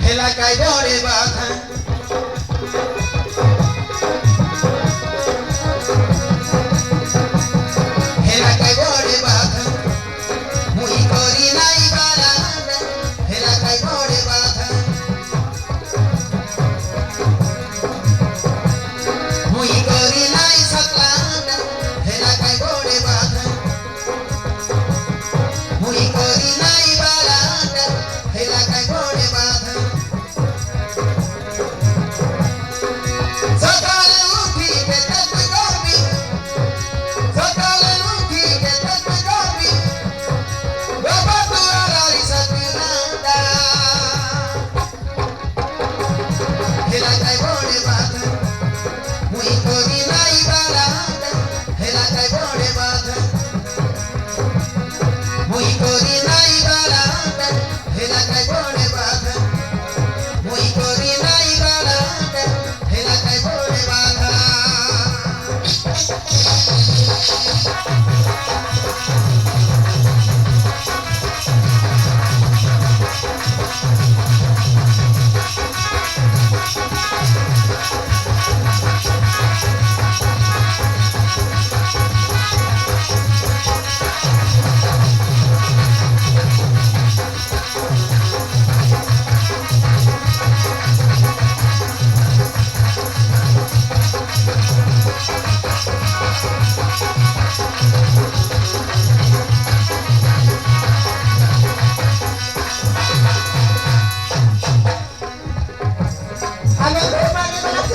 এলাকায় ডরে বাধা এলাকায় ডরে বাধা মুই করি নাই বালা এলাকায় ডরে বাধা মুই করি নাই সকলা এলাকায় ডরে বাধা মুই করি নাই বালা এলাকায় ডরে বাধা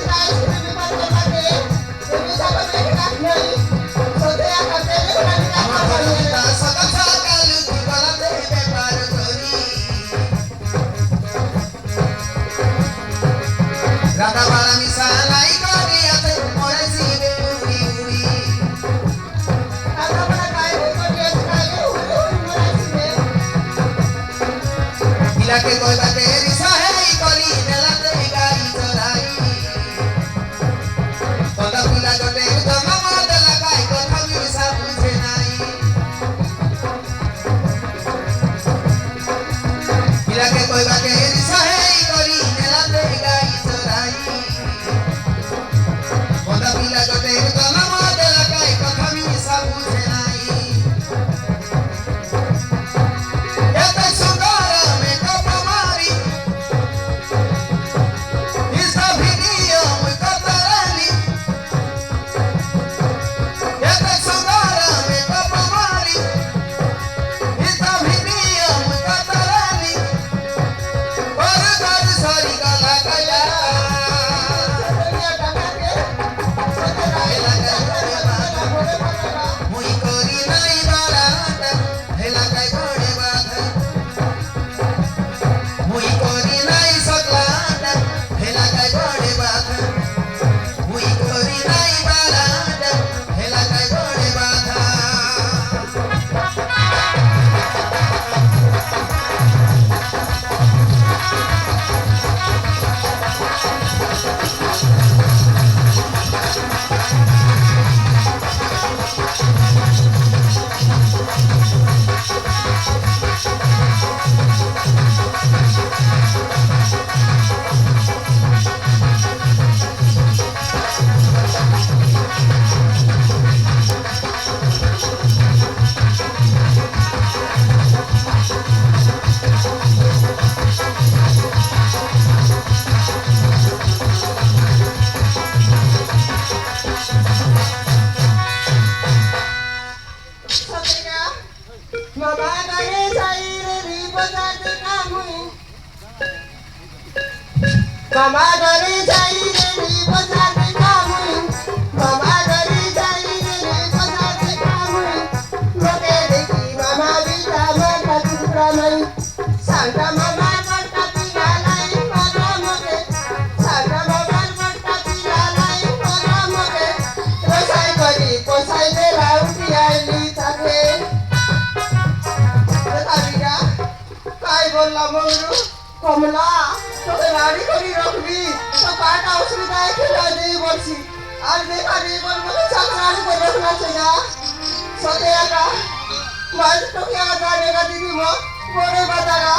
Bye. বসাতে কামুই মামা ঘরে যাই রে বসাতে কামুই মামা ঘরে যাই রে বসাতে কামুই লোকে দেখি মামা বিটা মাথা টুকরা নাই সাঙ্গা মামার বট্টা পিলালাই মাথা মগে সাঙ্গা মামার বট্টা পিলালাই মাথা মগে রসাই করি পোসাই বেলা উঠি আইলি থাকে তারিকা তাই বললাম ময়ূর কমলা তোকে রাড়ি করি রাখবি তো কাটা অসুবিধায় খেলা দিয়ে বলছি আর দেখা দিয়ে বলবো তো চাকরানি করে রাখনা চাইনা সতে একা মাঝ তোকে একা জানেগা দিদি মো বড়ে বাজারা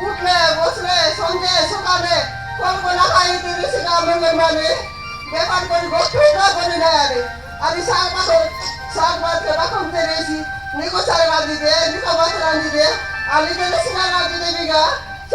উঠলে বসলে সন্ধ্যে সকালে করবো না খাইতে বেশি কামে মানে ব্যাপার করি গোষ্ঠীটা করে না আরে আমি শাক বাদকে বাকমতে রেছি নিকো চালে বাদি দে নিকো বাস রাঁধি দে আমি তো সিনা রাঁধি দেবি গা